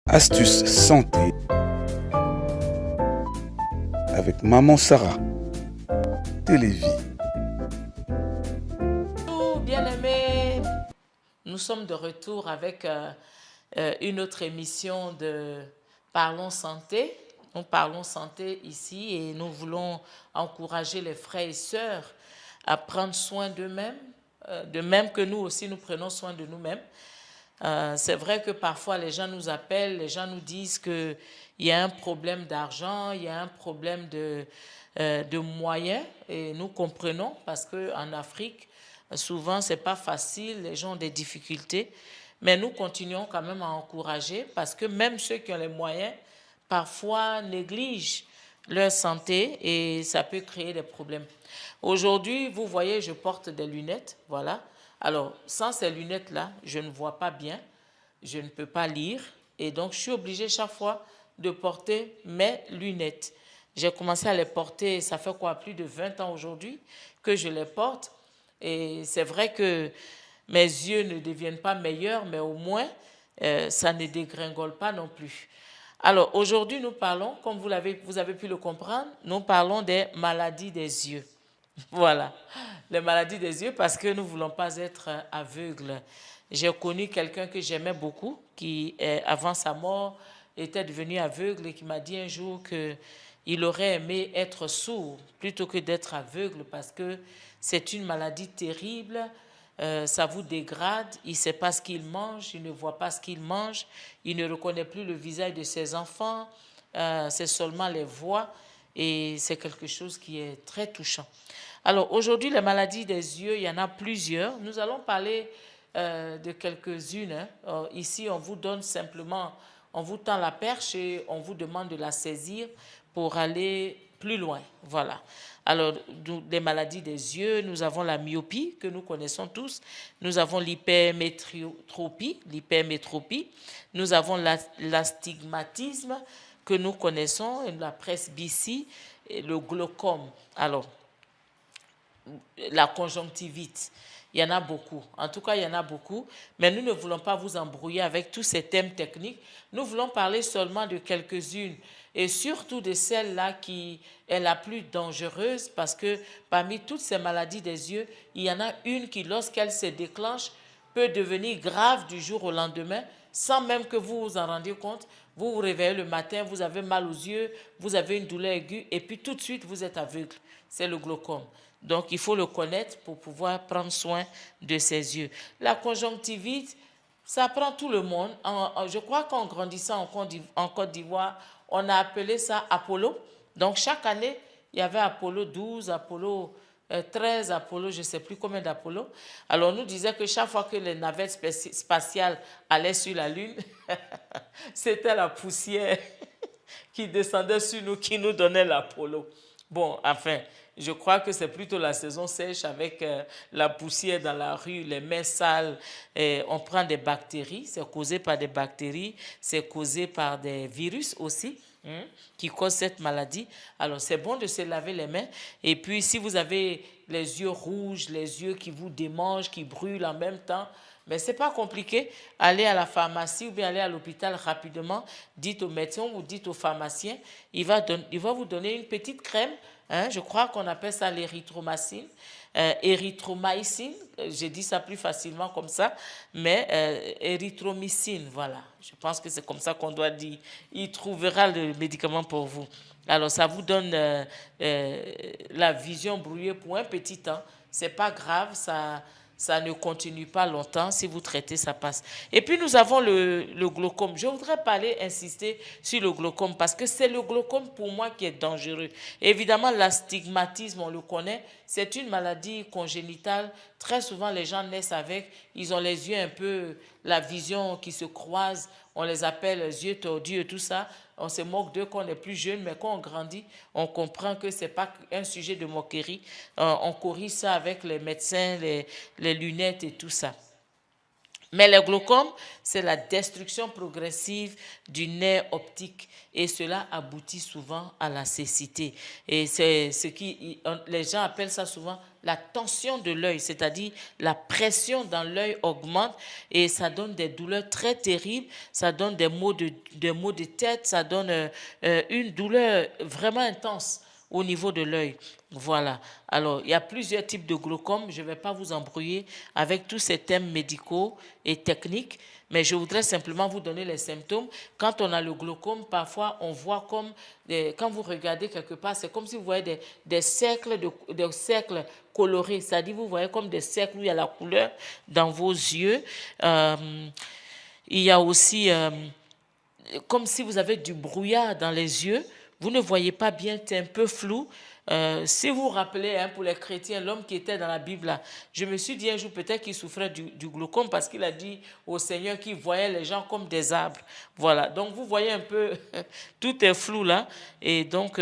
Astuces santé avec Maman Sarah. Télévie. Bonjour bien-aimés, nous sommes de retour avec une autre émission de Parlons Santé. Nous parlons santé ici et nous voulons encourager les frères et sœurs à prendre soin d'eux-mêmes, de même que nous aussi nous prenons soin de nous-mêmes. C'est vrai que parfois les gens nous appellent, les gens nous disent qu'il y a un problème d'argent, il y a un problème de moyens et nous comprenons parce qu'en Afrique, souvent c'est pas facile, les gens ont des difficultés, mais nous continuons quand même à encourager parce que même ceux qui ont les moyens parfois négligent leur santé et ça peut créer des problèmes. Aujourd'hui, vous voyez, je porte des lunettes, voilà. Alors, sans ces lunettes-là, je ne vois pas bien, je ne peux pas lire, et donc je suis obligée chaque fois de porter mes lunettes. J'ai commencé à les porter, ça fait quoi, plus de 20 ans aujourd'hui que je les porte, et c'est vrai que mes yeux ne deviennent pas meilleurs, mais au moins, ça ne dégringole pas non plus. Alors, aujourd'hui, nous parlons, comme vous avez pu le comprendre, nous parlons des maladies des yeux. Voilà, les maladies des yeux parce que nous ne voulons pas être aveugles. J'ai connu quelqu'un que j'aimais beaucoup qui, avant sa mort, était devenu aveugle et qui m'a dit un jour qu'il aurait aimé être sourd plutôt que d'être aveugle parce que c'est une maladie terrible, ça vous dégrade, il ne sait pas ce qu'il mange, il ne voit pas ce qu'il mange, il ne reconnaît plus le visage de ses enfants, c'est seulement les voix et c'est quelque chose qui est très touchant. Alors aujourd'hui, les maladies des yeux, il y en a plusieurs. Nous allons parler de quelques-unes. Ici, on vous donne simplement, on vous tend la perche et on vous demande de la saisir pour aller plus loin. Voilà. Alors, des maladies des yeux, nous avons la myopie que nous connaissons tous. Nous avons l'hypermétropie, Nous avons l'astigmatisme que nous connaissons, la presbytie et le glaucome. Alors, la conjonctivite. Il y en a beaucoup. En tout cas, il y en a beaucoup. Mais nous ne voulons pas vous embrouiller avec tous ces thèmes techniques. Nous voulons parler seulement de quelques-unes et surtout de celle-là qui est la plus dangereuse parce que parmi toutes ces maladies des yeux, il y en a une qui, lorsqu'elle se déclenche, peut devenir grave du jour au lendemain sans même que vous vous en rendiez compte. Vous vous réveillez le matin, vous avez mal aux yeux, vous avez une douleur aiguë et puis tout de suite, vous êtes aveugle. C'est le glaucome. Donc, il faut le connaître pour pouvoir prendre soin de ses yeux. La conjonctivite, ça prend tout le monde. Je crois qu'en grandissant en Côte d'Ivoire, on a appelé ça Apollo. Donc, chaque année, il y avait Apollo 12, Apollo 13, Apollo, je ne sais plus combien d'Apollo. Alors, on nous disait que chaque fois que les navettes spatiales allaient sur la Lune, c'était la poussière qui descendait sur nous, qui nous donnait l'Apollo. Bon, enfin, je crois que c'est plutôt la saison sèche avec la poussière dans la rue, les mains sales. On prend des bactéries, c'est causé par des bactéries, c'est causé par des virus aussi qui causent cette maladie. Alors, c'est bon de se laver les mains. Et puis, si vous avez les yeux rouges, les yeux qui vous démangent, qui brûlent en même temps, mais ce n'est pas compliqué. Allez à la pharmacie ou bien allez à l'hôpital rapidement, dites au médecin ou dites au pharmacien, il va vous donner une petite crème, je crois qu'on appelle ça l'érythromycine, j'ai dit ça plus facilement comme ça, mais érythromycine, voilà. Je pense que c'est comme ça qu'on doit dire. Il trouvera le médicament pour vous. Alors, ça vous donne la vision brouillée pour un petit temps. Ce n'est pas grave, ça ne continue pas longtemps. Si vous traitez, ça passe. Et puis, nous avons le glaucome. Je voudrais insister sur le glaucome parce que c'est le glaucome pour moi qui est dangereux. Évidemment, l'astigmatisme, on le connaît. C'est une maladie congénitale. Très souvent, les gens naissent avec. Ils ont les yeux un peu, la vision qui se croise. On les appelle les yeux tordus et tout ça. On se moque d'eux quand on est plus jeune, mais quand on grandit, on comprend que ce n'est pas un sujet de moquerie. On corrige ça avec les médecins, les lunettes et tout ça. Mais le glaucome, c'est la destruction progressive du nerf optique et cela aboutit souvent à la cécité. Et c'est les gens appellent ça souvent la tension de l'œil, c'est-à-dire la pression dans l'œil augmente et ça donne des douleurs très terribles, ça donne des maux de tête, ça donne une douleur vraiment intense au niveau de l'œil. Voilà. Alors, il y a plusieurs types de glaucome. Je ne vais pas vous embrouiller avec tous ces thèmes médicaux et techniques, mais je voudrais simplement vous donner les symptômes. Quand on a le glaucome, parfois, on voit comme, quand vous regardez quelque part, c'est comme si vous voyez des cercles colorés, c'est-à-dire vous voyez comme des cercles où il y a la couleur dans vos yeux. Il y a aussi comme si vous avez du brouillard dans les yeux. Vous ne voyez pas bien, c'est un peu flou. Si vous vous rappelez, pour les chrétiens, l'homme qui était dans la Bible, là, je me suis dit un jour peut-être qu'il souffrait du glaucome parce qu'il a dit au Seigneur qu'il voyait les gens comme des arbres. Voilà, donc vous voyez un peu, tout est flou là, et donc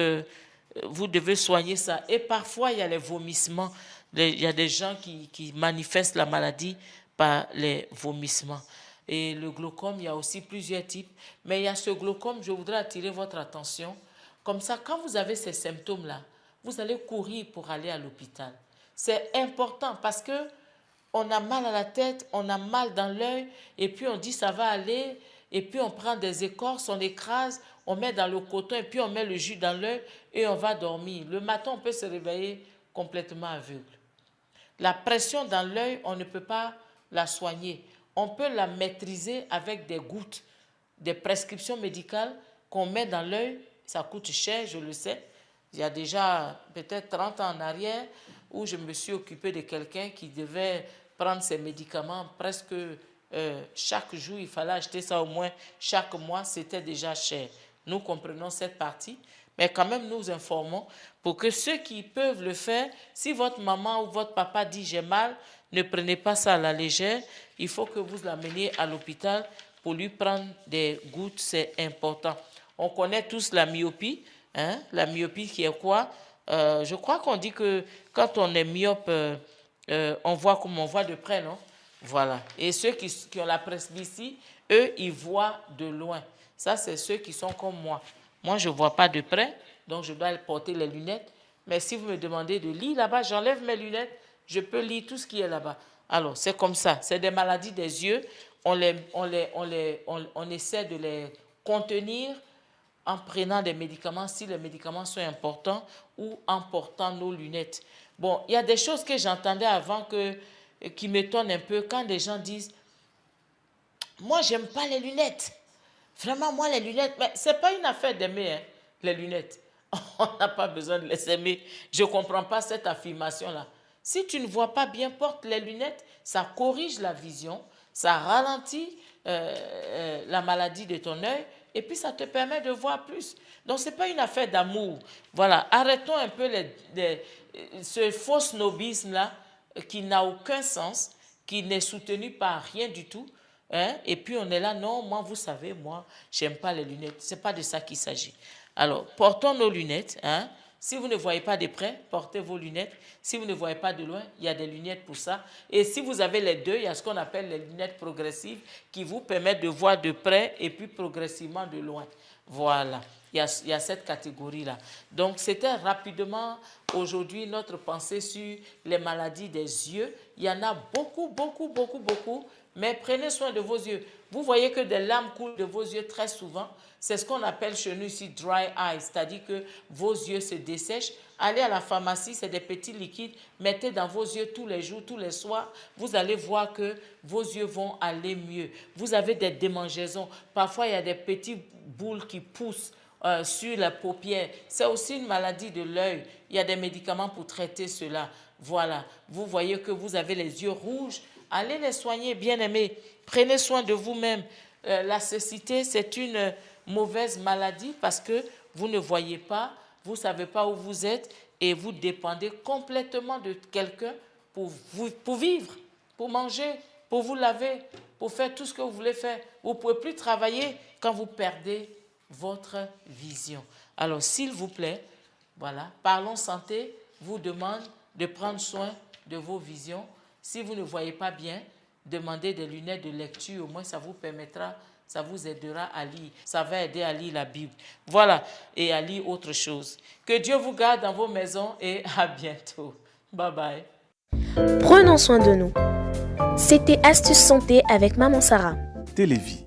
vous devez soigner ça. Et parfois, il y a les vomissements. Il y a des gens qui manifestent la maladie par les vomissements. Et le glaucome, il y a aussi plusieurs types. Mais il y a ce glaucome, je voudrais attirer votre attention. Comme ça, quand vous avez ces symptômes-là, vous allez courir pour aller à l'hôpital. C'est important parce que on a mal à la tête, on a mal dans l'œil, et puis on dit ça va aller, et puis on prend des écorces, on écrase, on met dans le coton, et puis on met le jus dans l'œil, et on va dormir. Le matin, on peut se réveiller complètement aveugle. La pression dans l'œil, on ne peut pas la soigner. On peut la maîtriser avec des gouttes, des prescriptions médicales qu'on met dans l'œil. Ça coûte cher, je le sais. Il y a déjà peut-être 30 ans en arrière où je me suis occupée de quelqu'un qui devait prendre ses médicaments presque chaque jour. Il fallait acheter ça au moins chaque mois. C'était déjà cher. Nous comprenons cette partie. Mais quand même, nous informons pour que ceux qui peuvent le faire, si votre maman ou votre papa dit j'ai mal, ne prenez pas ça à la légère. Il faut que vous l'ameniez à l'hôpital pour lui prendre des gouttes, c'est important. On connaît tous la myopie. La myopie qui est quoi? Je crois qu'on dit que quand on est myope, on voit comme on voit de près, non? Voilà. Et ceux qui ont la presbytie, eux, ils voient de loin. Ça, c'est ceux qui sont comme moi. Moi, je ne vois pas de près, donc je dois porter les lunettes. Mais si vous me demandez de lire là-bas, j'enlève mes lunettes, je peux lire tout ce qui est là-bas. Alors, c'est comme ça. C'est des maladies des yeux. On essaie de les contenir en prenant des médicaments, si les médicaments sont importants, ou en portant nos lunettes. Bon, il y a des choses que j'entendais avant qui m'étonnent un peu quand des gens disent « Moi, j'aime pas les lunettes. Vraiment, moi, les lunettes... » Mais ce n'est pas une affaire d'aimer, les lunettes. On n'a pas besoin de les aimer. Je ne comprends pas cette affirmation-là. Si tu ne vois pas bien, porte les lunettes, ça corrige la vision, ça ralentit la maladie de ton œil, et puis ça te permet de voir plus. Donc, ce n'est pas une affaire d'amour. Voilà, arrêtons un peu ce faux snobisme-là qui n'a aucun sens, qui n'est soutenu par rien du tout. Et puis on est là, non, moi, vous savez, moi, je n'aime pas les lunettes. Ce n'est pas de ça qu'il s'agit. Alors, portons nos lunettes. Si vous ne voyez pas de près, portez vos lunettes. Si vous ne voyez pas de loin, il y a des lunettes pour ça. Et si vous avez les deux, il y a ce qu'on appelle les lunettes progressives qui vous permettent de voir de près et puis progressivement de loin. Voilà, il y a cette catégorie-là. Donc, c'était rapidement aujourd'hui notre pensée sur les maladies des yeux. Il y en a beaucoup, beaucoup, beaucoup, beaucoup. Mais prenez soin de vos yeux. Vous voyez que des larmes coulent de vos yeux très souvent. C'est ce qu'on appelle chez nous ici dry eye, c'est-à-dire que vos yeux se dessèchent. Allez à la pharmacie, c'est des petits liquides. Mettez dans vos yeux tous les jours, tous les soirs. Vous allez voir que vos yeux vont aller mieux. Vous avez des démangeaisons. Parfois, il y a des petites boules qui poussent sur la paupière. C'est aussi une maladie de l'œil. Il y a des médicaments pour traiter cela. Voilà. Vous voyez que vous avez les yeux rouges. Allez les soigner, bien-aimés. Prenez soin de vous-même. La cécité, c'est une mauvaise maladie parce que vous ne voyez pas, vous ne savez pas où vous êtes et vous dépendez complètement de quelqu'un pour vivre, pour manger, pour vous laver, pour faire tout ce que vous voulez faire. Vous ne pouvez plus travailler quand vous perdez votre vision. Alors, s'il vous plaît, voilà, Parlons Santé vous demande de prendre soin de vos visions. Si vous ne voyez pas bien, demandez des lunettes de lecture. Au moins, ça vous permettra, ça vous aidera à lire. Ça va aider à lire la Bible. Voilà, et à lire autre chose. Que Dieu vous garde dans vos maisons et à bientôt. Bye bye. Prenons soin de nous. C'était Astuce Santé avec Maman Sarah. Télévie.